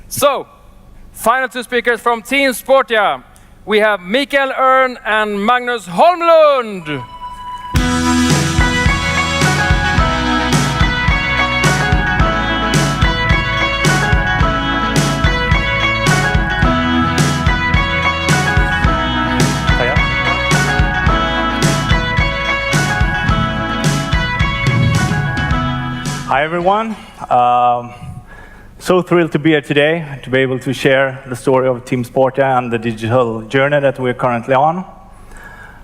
So, final two speakers from Team Sportia. We have Mikael Örn and Magnus Holmlund. Hi everyone. So thrilled to be here today, to be able to share the story of Team Sportia and the digital journey that we're currently on.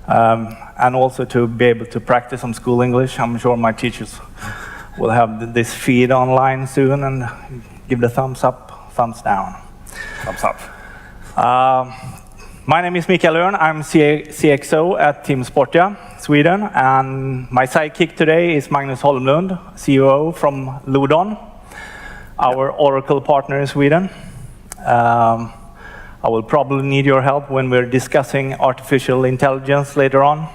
And also to be able to practice some school English. I'm sure my teachers will have this feed online soon and give the thumbs up, thumbs down. Thumbs up. My name is Mikael Örn. I'm CXO at Team Sportia, Sweden, and my sidekick today is Magnus Holmlund, COO from Ludon, our Oracle partner in Sweden. I will probably need your help when we're discussing artificial intelligence later on,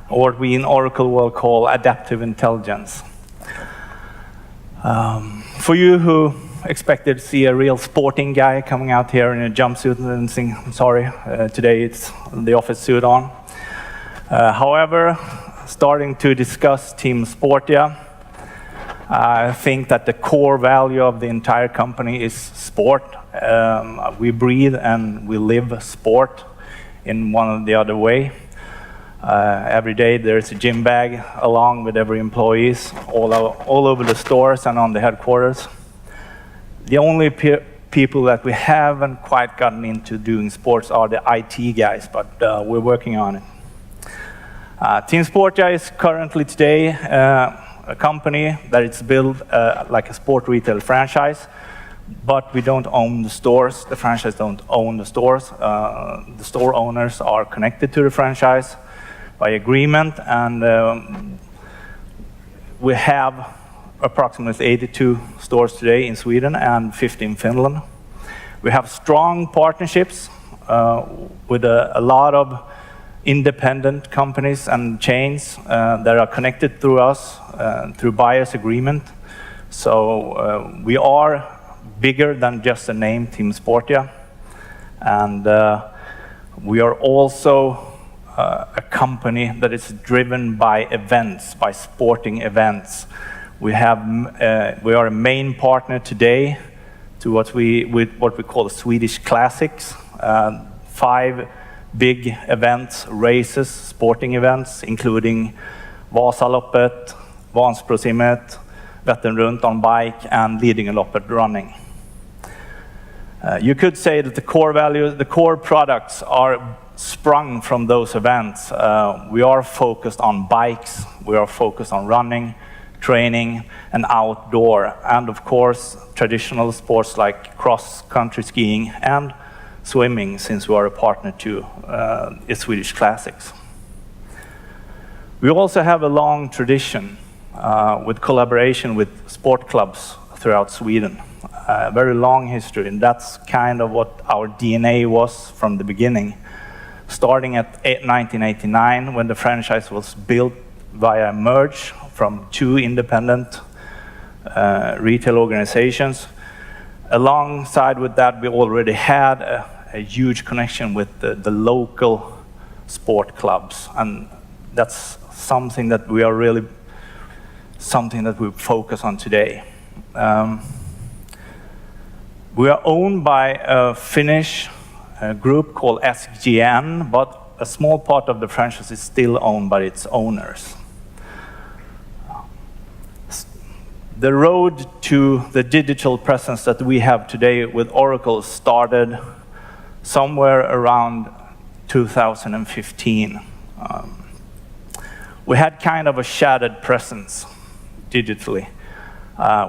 or what we in Oracle will call adaptive intelligence. For you who expected to see a real sporting guy coming out here in a jumpsuit and saying, I'm sorry, today it's the office suit on. However, starting to discuss Team Sportia, I think that the core value of the entire company is sport. We breathe and we live sport in one or the other way. Every day there's a gym bag along with every employee all over the stores and on the headquarters. The only people that we haven't quite gotten into doing sports are the IT guys, but we're working on it. Team Sportia is currently today a company that is built like a sport retail franchise, but we don't own the stores. The franchise don't own the stores. The store owners are connected to the franchise by agreement, and we have approximately 82 stores today in Sweden and 50 in Finland. We have strong partnerships with a lot of independent companies and chains that are connected through us through buyer's agreement. So we are bigger than just the name Team Sportia, and we are also a company that is driven by events, by sporting events. We are a main partner today to what we call the Swedish Classics, 5 big events, races, sporting events, including Vasaloppet, Vansbrosimmet, Vättern runt on bike, and Lidingöloppet running. You could say that the core values, the core products are sprung from those events. We are focused on bikes, we are focused on running, training, and outdoor, and of course traditional sports like cross-country skiing and swimming, since we are a partner to the Swedish Classics. We also have a long tradition with collaboration with sport clubs throughout Sweden. A very long history, and that's kind of what our DNA was from the beginning. Starting at 1989, when the franchise was built via a merge from 2 independent retail organizations. Alongside with that, we already had a huge connection with the local sport clubs, and that's something that we focus on today. We are owned by a Finnish group called SGN, but a small part of the franchise is still owned by its owners. The road to the digital presence that we have today with Oracle started somewhere around 2015. We had kind of a shattered presence digitally.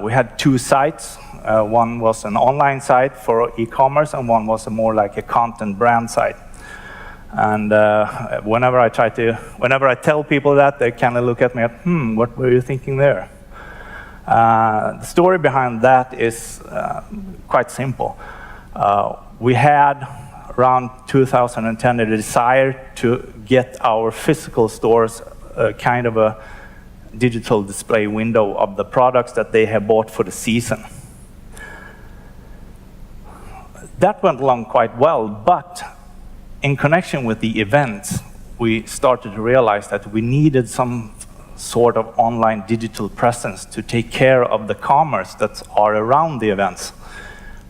We had 2 sites. One was an online site for e-commerce, and one was more like a content brand site. And whenever I tell people that, they kind of look at me and, what were you thinking there? The story behind that is quite simple. We had, around 2010, a desire to get our physical stores kind of a digital display window of the products that they have bought for the season. That went along quite well, but in connection with the events, we started to realize that we needed some sort of online digital presence to take care of the commerce that are around the events.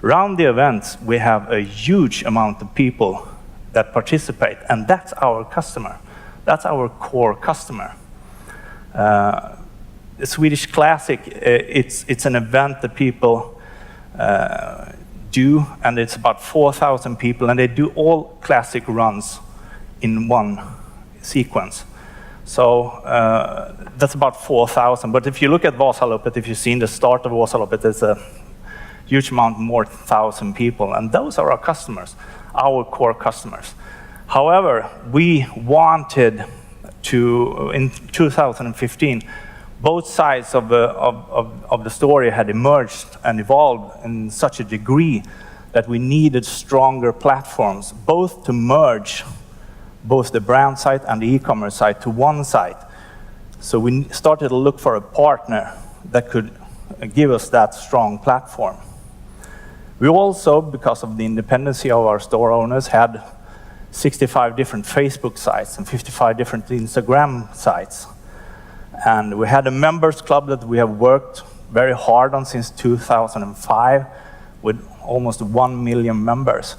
Around the events, we have a huge amount of people that participate, and that's our customer. That's our core customer. The Swedish Classic, it's an event that people do, and it's about 4,000 people, and they do all classic runs in one sequence. So that's about 4,000. But if you look at Vasaloppet, if you've seen the start of Vasaloppet, there's a huge amount more, 1,000 people, and those are our customers, our core customers. However, we wanted to, in 2015, both sides of the story had emerged and evolved in such a degree that we needed stronger platforms, both to merge both the brand site and the e-commerce site to one site. So we started to look for a partner that could give us that strong platform. We also, because of the independency of our store owners, had 65 different Facebook sites and 55 different Instagram sites. And we had a members club that we have worked very hard on since 2005 with almost 1 million members.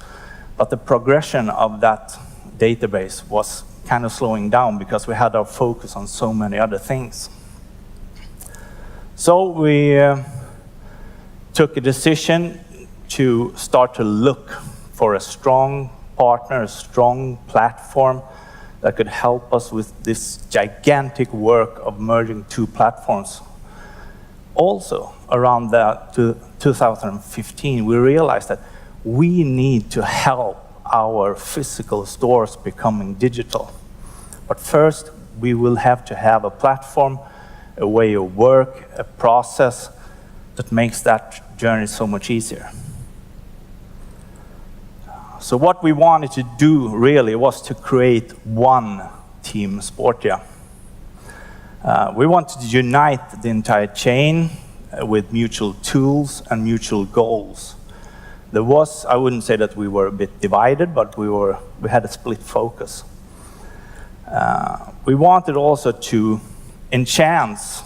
But the progression of that database was kind of slowing down because we had our focus on so many other things. So we took a decision to start to look for a strong partner, a strong platform that could help us with this gigantic work of merging two platforms. Also, around that 2015, we realized that we need to help our physical stores becoming digital. But first, we will have to have a platform, a way of work, a process that makes that journey so much easier. So what we wanted to do really was to create one team Sportia. We wanted to unite the entire chain with mutual tools and mutual goals. There was, I wouldn't say that we were a bit divided, but we had a split focus. We wanted also to enhance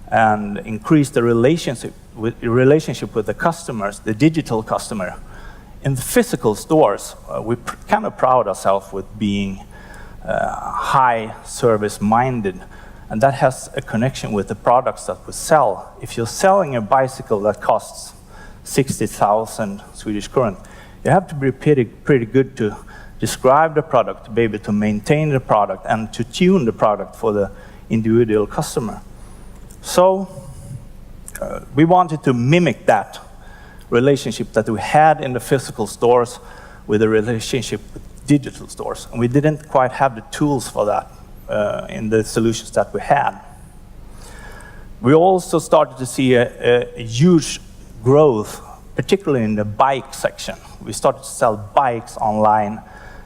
and increase the relationship with the customers, the digital customer. In the physical stores, we kind of proud ourselves with being high service minded, and that has a connection with the products that we sell. If you're selling a bicycle that costs 60,000 Swedish krona, you have to be pretty good to describe the product, to be able to maintain the product, and to tune the product for the individual customer. So we wanted to mimic that relationship that we had in the physical stores with the relationship with digital stores. And we didn't quite have the tools for that in the solutions that we had. We also started to see a huge growth, particularly in the bike section. We started to sell bikes online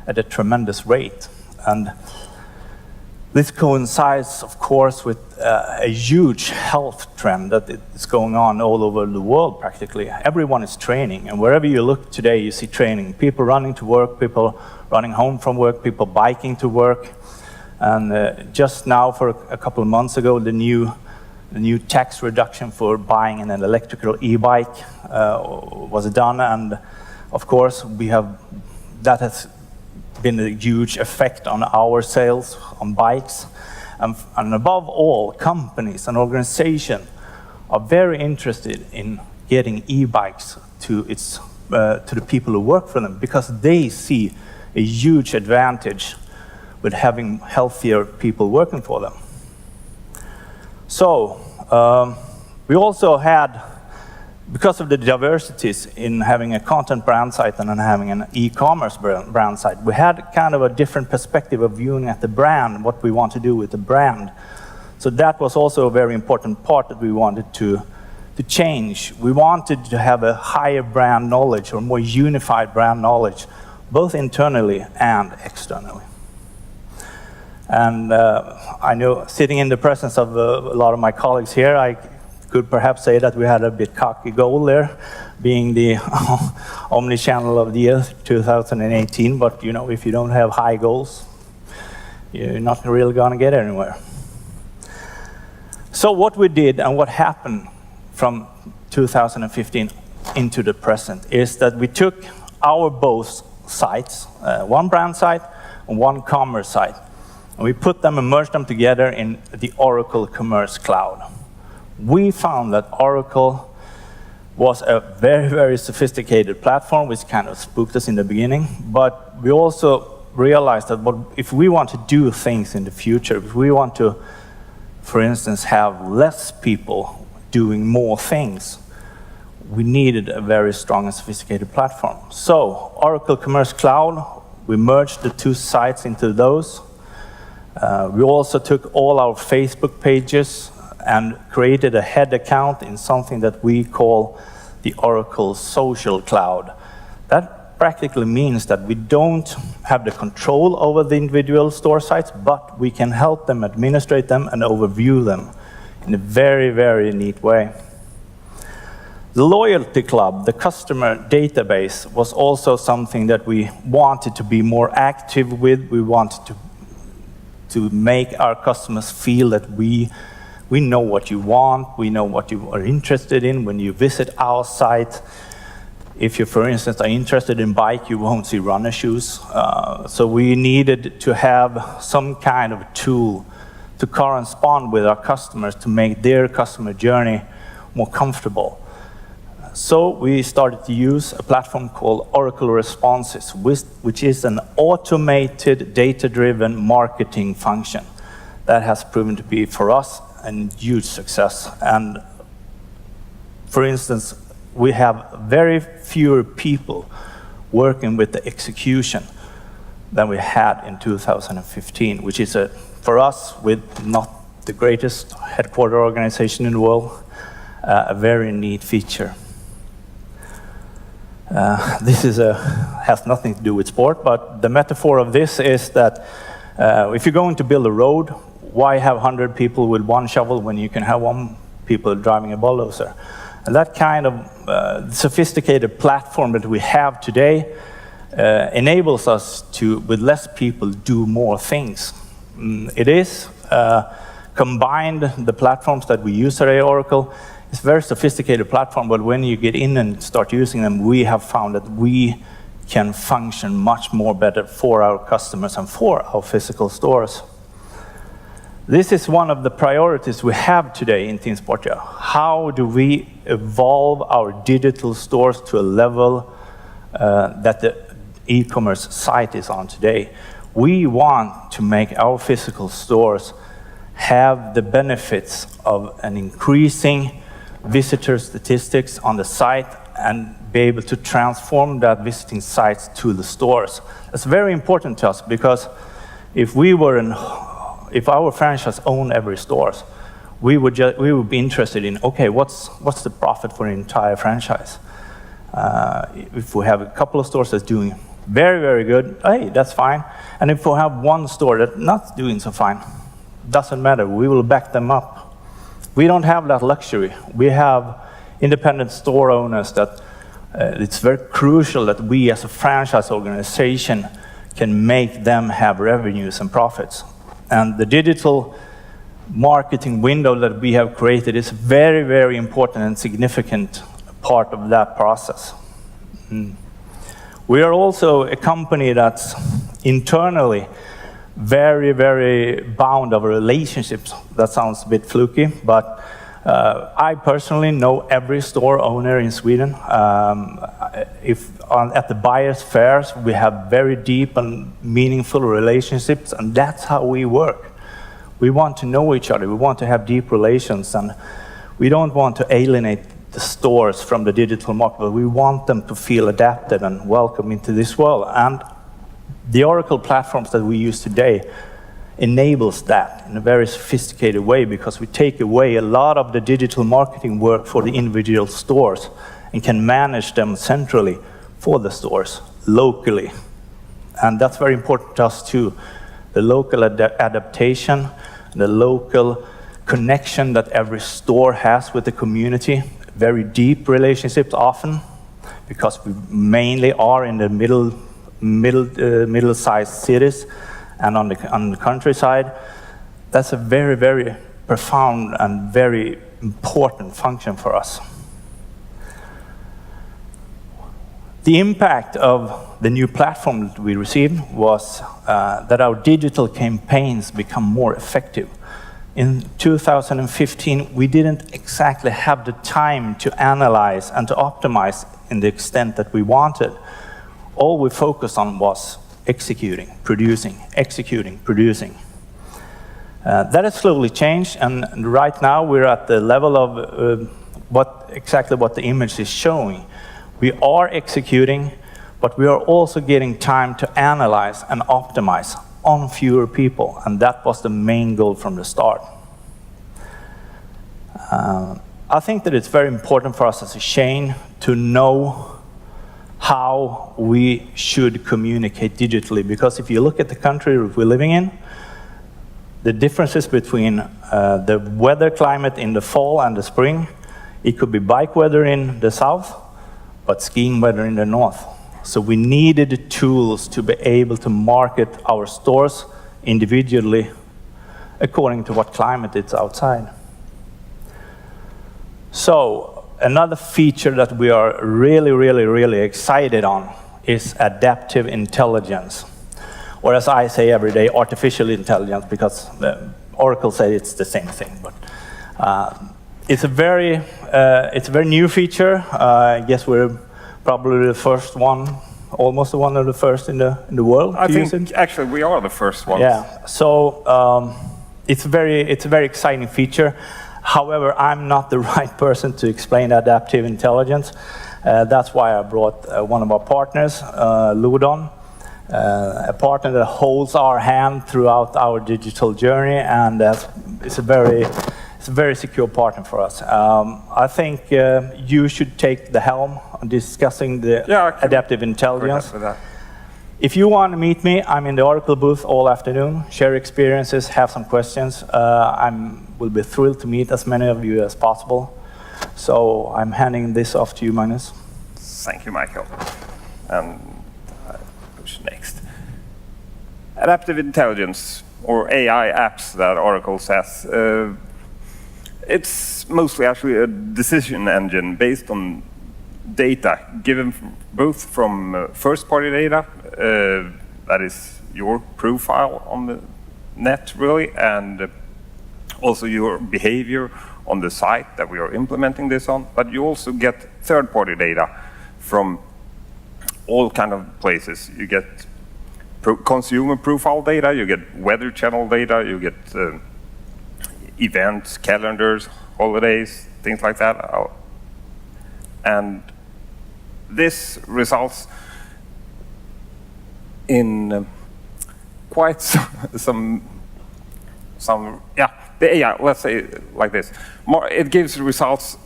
at a tremendous rate. And this coincides, of course, with a huge health trend that is going on all over the world, practically. Everyone is training, and wherever you look today, you see training. People running to work, people running home from work, people biking to work. And just now, for a couple of months ago, the new tax reduction for buying an electrical e-bike was done, and of course, that has been a huge effect on our sales on bikes. And above all, companies and organizations are very interested in getting e-bikes to the people who work for them, because they see a huge advantage with having healthier people working for them. So we also had, because of the diversities in having a content brand site and then having an e-commerce brand site, we had kind of a different perspective of viewing at the brand, what we want to do with the brand. So that was also a very important part that we wanted to change. We wanted to have a higher brand knowledge, or more unified brand knowledge, both internally and externally. And I know, sitting in the presence of a lot of my colleagues here, I Could perhaps say that we had a bit cocky goal there, being the omni-channel of the year 2018, but you know, if you don't have high goals, you're not really gonna get anywhere. So what we did and what happened from 2015 into the present is that we took our both sites, one brand site and one commerce site, and we put them and merged them together in the Oracle Commerce Cloud. We found that Oracle was a very, very sophisticated platform, which kind of spooked us in the beginning, but we also realized that if we want to do things in the future, if we want to, for instance, have less people doing more things, we needed a very strong and sophisticated platform. So, Oracle Commerce Cloud, we merged the two sites into those. We also took all our Facebook pages and created a head account in something that we call the Oracle Social Cloud. That practically means that we don't have the control over the individual store sites, but we can help them administrate them and overview them in a very, very neat way. The Loyalty Club, the customer database, was also something that we wanted to be more active with. We wanted to make our customers feel that we know what you want, we know what you are interested in when you visit our site. If you, for instance, are interested in bike, you won't see runner shoes. So we needed to have some kind of tool to correspond with our customers to make their customer journey more comfortable. So we started to use a platform called Oracle Responses, which is an automated, data-driven marketing function that has proven to be, for us, a huge success. And for instance, we have very fewer people working with the execution than we had in 2015, which is, for us, with not the greatest headquarter organization in the world, a very neat feature. This has nothing to do with sport, but the metaphor of this is that if you're going to build a road, why have 100 people with one shovel when you can have one people driving a bulldozer? And that kind of sophisticated platform that we have today enables us to, with less people, do more things. It is combined, the platforms that we use at Oracle. It's a very sophisticated platform, but when you get in and start using them, we have found that we can function much more better for our customers and for our physical stores. This is one of the priorities we have today in Team Sportia. How do we evolve our digital stores to a level that the e-commerce site is on today? We want to make our physical stores have the benefits of an increasing visitor statistics on the site and be able to transform that visiting sites to the stores. That's very important to us, because if our franchise owned every store, we would be interested in, okay, what's the profit for an entire franchise? If we have a couple of stores that's doing very, very good, hey, that's fine. And if we have one store that's not doing so fine, doesn't matter, we will back them up. We don't have that luxury. We have independent store owners that it's very crucial that we as a franchise organization can make them have revenues and profits. And the digital marketing window that we have created is very, very important and significant part of that process. We are also a company that's internally very, very bound of relationships. That sounds a bit fluky, but I personally know every store owner in Sweden. At the buyers' fairs, we have very deep and meaningful relationships, and that's how we work. We want to know each other, we want to have deep relations, and we don't want to alienate the stores from the digital market, but we want them to feel adapted and welcome into this world. And the Oracle platforms that we use today enables that in a very sophisticated way, because we take away a lot of the digital marketing work for the individual stores and can manage them centrally for the stores locally. And that's very important to us too. The local adaptation, the local connection that every store has with the community, very deep relationships often, because we mainly are in the middle-sized cities and on the countryside. That's a very, very profound and very important function for us. The impact of the new platform that we received was that our digital campaigns become more effective. In 2015, we didn't exactly have the time to analyze and to optimize in the extent that we wanted. All we focused on was executing, producing, executing, producing. That has slowly changed, and right now we're at the level of exactly what the image is showing. We are executing, but we are also getting time to analyze and optimize on fewer people, and that was the main goal from the start. I think that it's very important for us as a chain to know how we should communicate digitally, because if you look at the country we're living in, the differences between the weather climate in the fall and the spring, it could be bike weather in the south, but skiing weather in the north. So we needed tools to be able to market our stores individually according to what climate it's outside. So another feature that we are really excited on is adaptive intelligence. Or as I say every day, artificial intelligence, because Oracle said it's the same thing. But it's a very new feature. I guess we're probably the first one, almost one of the first in the world. I think actually we are the first ones. Yeah. So it's a very exciting feature. However, I'm not the right person to explain adaptive intelligence. That's why I brought one of our partners, Ludon, a partner that holds our hand throughout our digital journey, and it's a very secure partner for us. I think you should take the helm on discussing the adaptive intelligence. If you want to meet me, I'm in the Oracle booth all afternoon, share experiences, have some questions. Will be thrilled to meet as many of you as possible. So I'm handing this off to you, Magnus. Thank you, Mikael. Who's next? Adaptive intelligence, or AI apps that Oracle says. It's mostly actually a decision engine based on data given both from first-party data, that is your profile on the net, really, and also your behavior on the site that we are implementing this on. But you also get third-party data from all kind of places. You get consumer profile data, you get weather channel data, you get events, calendars, holidays, things like that. And this results in quite some the AI, let's say it like this. It gives results,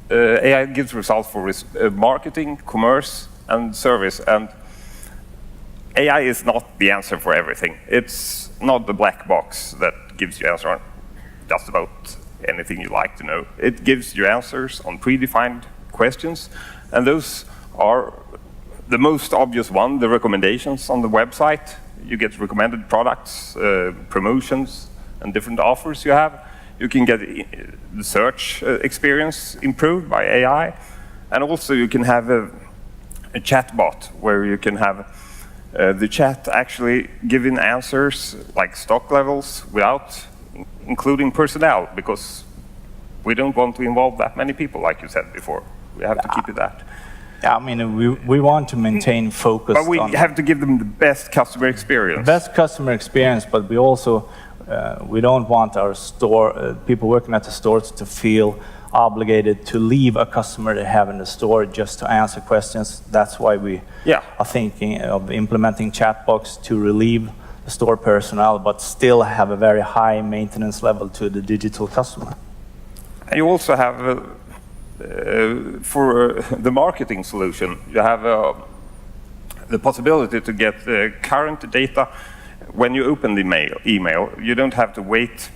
AI gives results for marketing, commerce, and service. And AI is not the answer for everything. It's not the black box that gives you answer on just about anything you like to know. It gives you answers on predefined questions, and those are the most obvious one, the recommendations on the website. You get recommended products, promotions, and different offers you have. You can get the search experience improved by AI, and also you can have a chatbot where you can have the chat actually giving answers like stock levels without including personnel, because we don't want to involve that many people, like you said before. We have to keep it that. Yeah, I mean, we want to maintain focus. But we have to give them the best customer experience. Best customer experience, but we also we don't want our store people working at the stores to feel obligated to leave a customer they have in the store just to answer questions. That's why we are thinking of implementing chatbots to relieve the store personnel, but still have a very high maintenance level to the digital customer. And you also have, for the marketing solution, you have the possibility to get current data when you open the email. You don't have to wait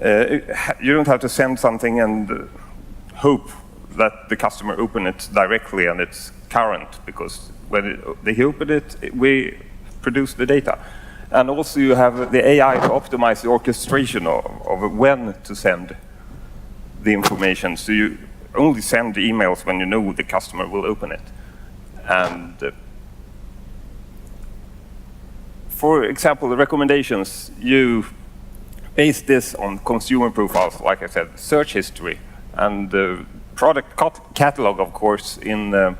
You don't have to send something and hope that the customer open it directly and it's current, because when they open it, we produce the data. And also you have the AI to optimize the orchestration of when to send the information. So you only send the emails when you know the customer will open it. And for example, the recommendations, you base this on consumer profiles, like I said, search history, and the product catalog, of course, in the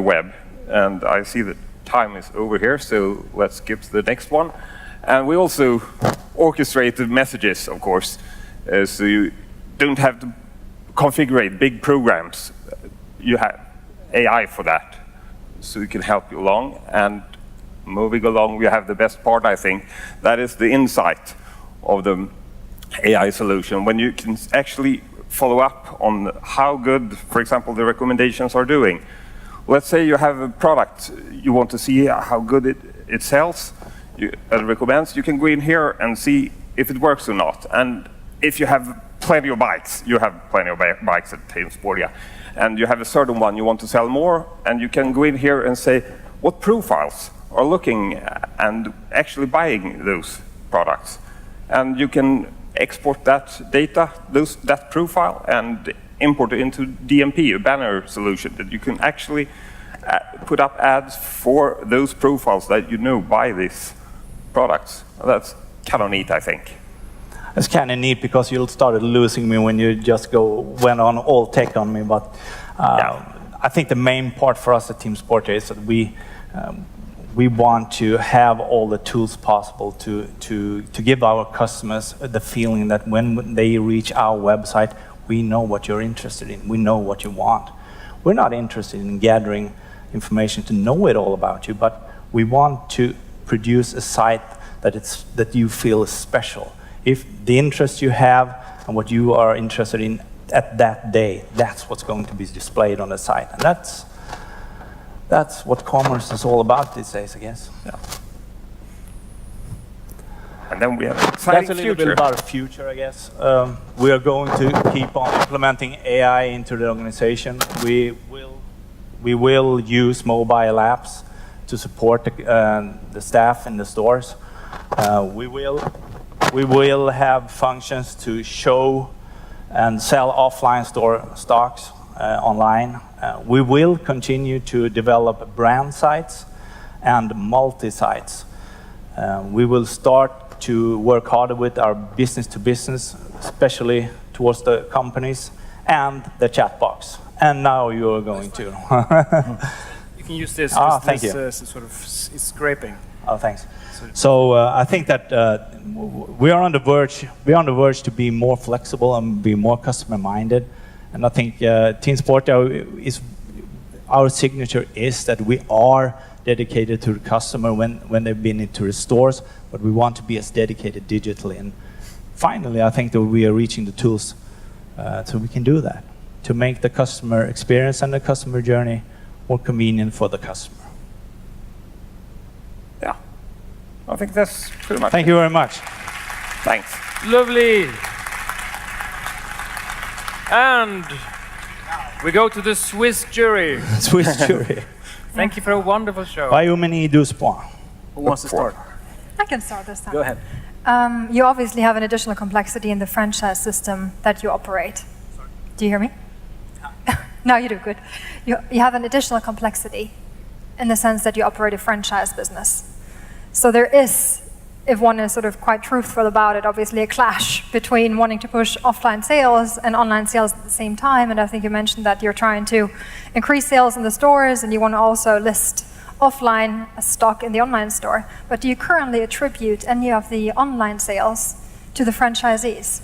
web. And I see that time is over here, so let's skip to the next one. And we also orchestrate the messages, of course, so you don't have to configure big programs. You have AI for that, so it can help you along. And moving along, we have the best part, I think. That is the insight of the AI solution, when you can actually follow up on how good, for example, the recommendations are doing. Let's say you have a product, you want to see how good it sells, it recommends. You can go in here and see if it works or not. And if you have plenty of bikes, you have plenty of bikes at Team Sportia, and you have a certain one you want to sell more, and you can go in here and say what profiles are looking and actually buying those products. And you can export that data, that profile, and import it into DMP, a banner solution that you can actually put up ads for those profiles that you know buy these products. That's kind of neat, I think. It's kind of neat because you started losing me when you just went on all tech on me. But I think the main part for us at Team Sportia is that we want to have all the tools possible to give our customers the feeling that when they reach our website, we know what you're interested in, we know what you want. We're not interested in gathering information to know it all about you, but we want to produce a site that you feel is special. If the interest you have and what you are interested in at that day, that's what's going to be displayed on the site. And that's what commerce is all about these days, I guess. Yeah. And then we have an exciting That's a little bit about the future, I guess. We are going to keep on implementing AI into the organization. We will use mobile apps to support the staff in the stores. We will have functions to show and sell offline store stocks online. We will continue to develop brand sites and multi-sites. We will start to work harder with our business-to-business, especially towards the companies, and the chat box. And now you're going to. You can use this. Thank you. Sort of is scraping. Oh, thanks. So I think that we are on the verge. We are on the verge to be more flexible and be more customer-minded. And I think Team Sportia is our signature is that we are dedicated to the customer when they've been into the stores, but we want to be as dedicated digitally. And finally, I think that we are reaching the tools so we can do that, to make the customer experience and the customer journey more convenient for the customer. Yeah, I think that's pretty much Thank you very much. Thanks. Lovely. And we go to the Swiss jury. Swiss jury. Thank you for a wonderful show. Vad gjorde ni du spår? Who wants to start? I can start this time. Go ahead. You obviously have an additional complexity in the franchise system that you operate. Sorry. Do you hear me? No, you do, good. You have an additional complexity in the sense that you operate a franchise business. So there is, if one is sort of quite truthful about it, obviously a clash between wanting to push offline sales and online sales at the same time. And I think you mentioned that you're trying to increase sales in the stores and you want to also list offline stock in the online store. But do you currently attribute any of the online sales to the franchisees?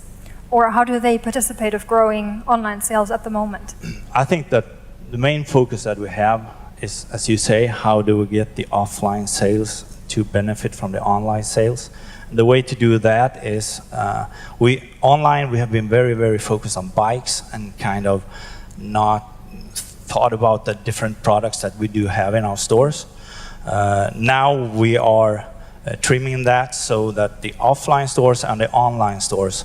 Or how do they participate of growing online sales at the moment? I think that the main focus that we have is, as you say, how do we get the offline sales to benefit from the online sales? And the way to do that is, we have been very, very focused on bikes and kind of not thought about the different products that we do have in our stores. Now we are trimming that so that the offline stores and the online stores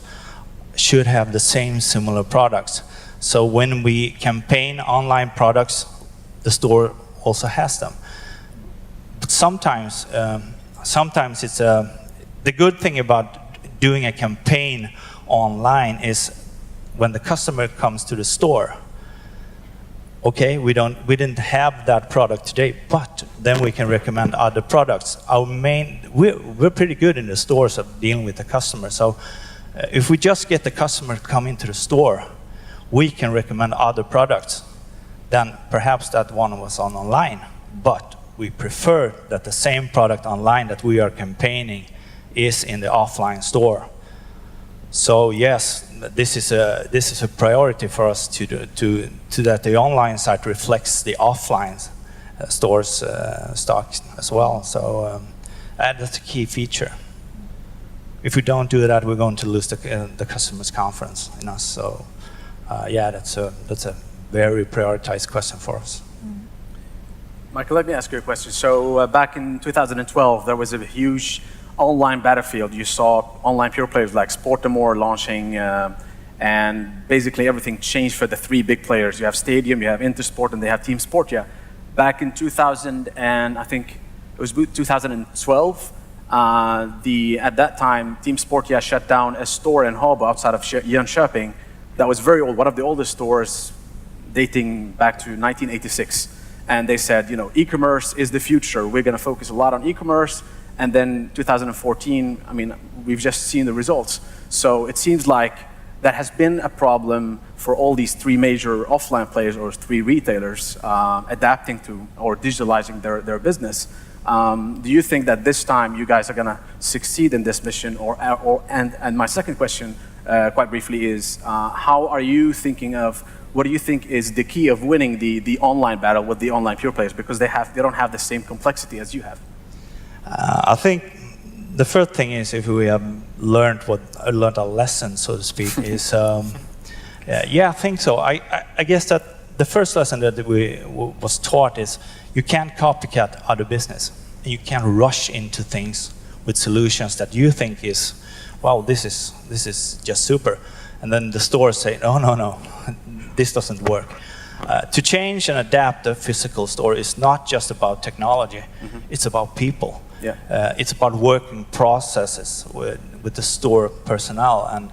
should have the same similar products. So when we campaign online products, the store also has them. But sometimes it's the good thing about doing a campaign online is when the customer comes to the store. Okay, we didn't have that product today, but then we can recommend other products. We're pretty good in the stores of dealing with the customer. So if we just get the customer to come into the store, we can recommend other products. Then perhaps that one was online, but we prefer that the same product online that we are campaigning is in the offline store. So yes, this is a priority for us to that the online site reflects the offline stores stock as well. So that's a key feature. If we don't do that, we're going to lose the customer's confidence in us. So yeah, that's a very prioritized question for us. Michael, let me ask you a question. So back in 2012, there was a huge online battlefield. You saw online pure players like Sportia launching, and basically everything changed for the three big players. You have Stadium, you have Intersport, and they have Team Sportia. Back in 2000, and I think it was 2012, at that time, Team Sportia shut down a store in Habo outside of Jönköping that was very old, one of the oldest stores dating back to 1986. And they said, e-commerce is the future. We're going to focus a lot on e-commerce. And then 2014, I mean, we've just seen the results. So it seems like that has been a problem for all these three major offline players or three retailers adapting to or digitalizing their business. Do you think that this time you guys are going to succeed in this mission? And my second question, quite briefly, is how are you thinking of, what do you think is the key of winning the online battle with the online pure players? Because they don't have the same complexity as you have. I think the first thing is, if we have learned a lesson, so to speak, is yeah, I think so. I guess that the first lesson that was taught is you can't copycat other business. You can't rush into things with solutions that you think is, wow, this is just super, and then the stores say, no, this doesn't work. To change and adapt a physical store is not just about technology; it's about people. Yeah. It's about working processes with the store personnel and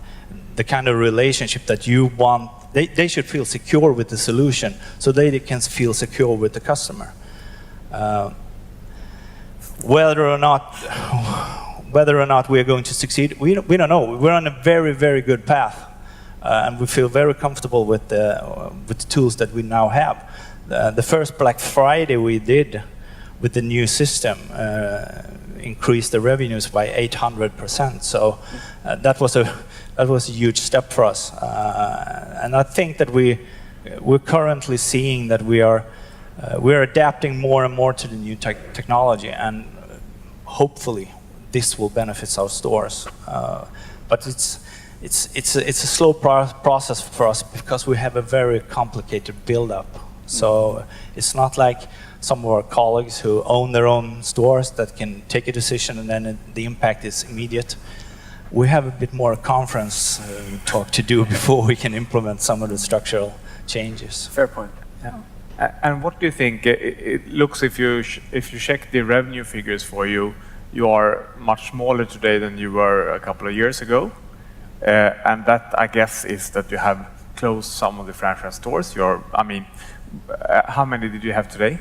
the kind of relationship that you want. They should feel secure with the solution, so they can feel secure with the customer. Whether or not we are going to succeed, we don't know. We're on a very, very good path, and we feel very comfortable with the tools that we now have. The first Black Friday we did with the new system increased the revenues by 800%. So that was a huge step for us, and I think that we're currently seeing that we're adapting more and more to the new technology, and hopefully this will benefit our stores. But it's a slow process for us because we have a very complicated build-up. So it's not like some of our colleagues who own their own stores that can take a decision and then the impact is immediate. We have a bit more conference talk to do before we can implement some of the structural changes. Fair point. Yeah. And what do you think? It looks, if you check the revenue figures for you, you are much smaller today than you were a couple of years ago. And that, I guess, is that you have closed some of the franchise stores. How many did you have today?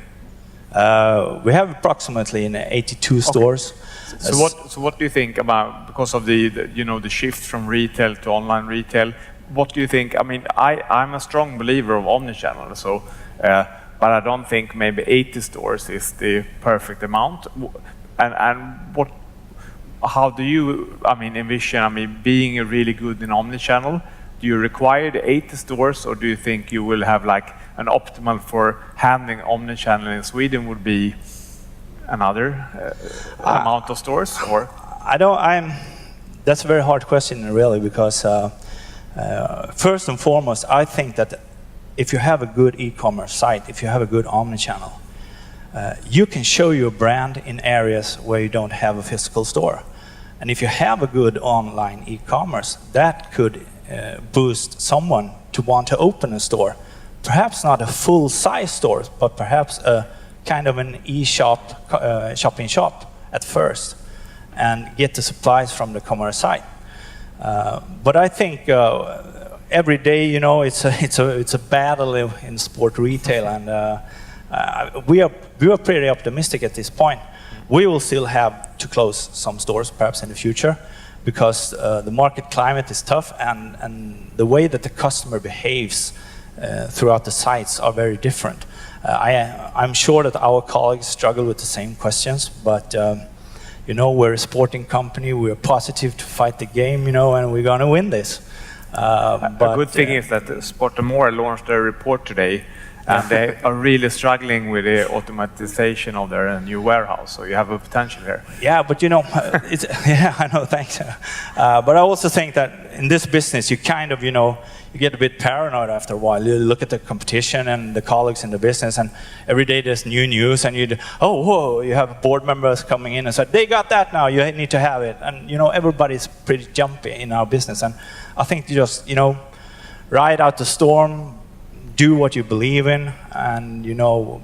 We have approximately 82 stores. So what do you think about, because of the shift from retail to online retail? What do you think? I mean, I'm a strong believer of omnichannel. So, but I don't think maybe 80 stores is the perfect amount. And how do you, envision, being really good in omnichannel? Do you require the 80 stores, or do you think you will have like an optimal for handling omnichannel in Sweden would be another amount of stores? Or that's a very hard question, really, because first and foremost, I think that if you have a good e-commerce site, if you have a good omnichannel, you can show your brand in areas where you don't have a physical store. And if you have a good online e-commerce, that could boost someone to want to open a store. Perhaps not a full-size store, but perhaps a kind of an e-shop, shop-in-shop at first, and get the supplies from the commerce site. But I think every day, you know, it's a battle in sport retail, and we are pretty optimistic at this point. We will still have to close some stores, perhaps in the future, because the market climate is tough, and the way that the customer behaves throughout the sites are very different. I'm sure that our colleagues struggle with the same questions, but you know, we're a sporting company. We're positive to fight the game, you know, and we're going to win this. But a good thing is that Sportia launched a report today, and they are really struggling with the automatization of their new warehouse. So you have a potential here. Yeah, but you know, yeah, I know, thanks. But I also think that in this business, you kind of, you know, you get a bit paranoid after a while. You look at the competition and the colleagues in the business, and every day there's new news, and you have board members coming in and say, they got that now, you need to have it. And, you know, everybody's pretty jumpy in our business. And I think you just, you know, ride out the storm, do what you believe in, and, you know,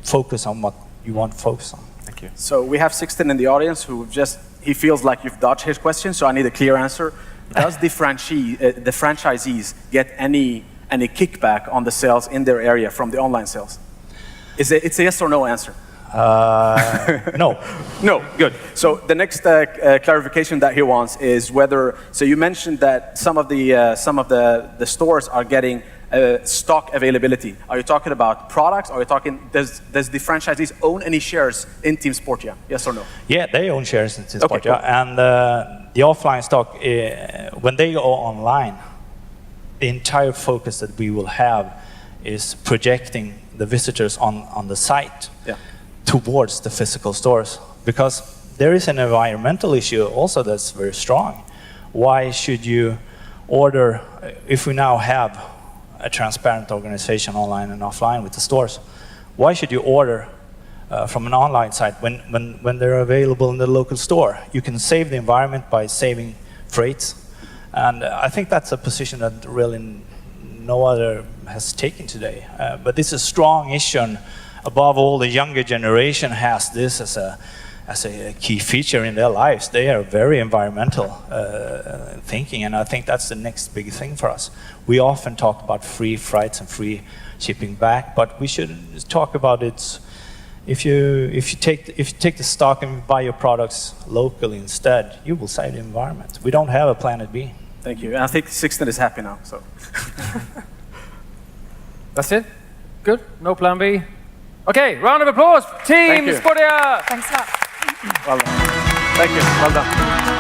focus on what you want to focus on. Thank you. So we have Sixten in the audience who he feels like you've dodged his question, so I need a clear answer. Does the franchisees get any kickback on the sales in their area from the online sales? It's a yes or no answer. No. No, good. So the next clarification that he wants is whether. So you mentioned that some of the stores are getting stock availability. Are you talking about products? Are you talking? Does the franchisees own any shares in Team Sportia? Yes or no? Yeah, they own shares in Team Sportia, okay, cool. And the offline stock, when they go online, the entire focus that we will have is projecting the visitors on the site towards the physical stores, because there is an environmental issue also that's very strong. Why should you order, if we now have a transparent organization online and offline with the stores, why should you order from an online site when they're available in the local store? You can save the environment by saving freights, and I think that's a position that really no other has taken today. But this is a strong issue, and above all, the younger generation has this as a key feature in their lives. They are very environmental thinking, and I think that's the next big thing for us. We often talk about free flights and free shipping back, but we should talk about it. If you take the stock and buy your products locally instead, you will save the environment. We don't have a planet B. Thank you. And I think Sixten is happy now. So That's it? Good? No plan B? Okay, round of applause, Team Sportia! Thanks a lot. well done. Thank you. Well done.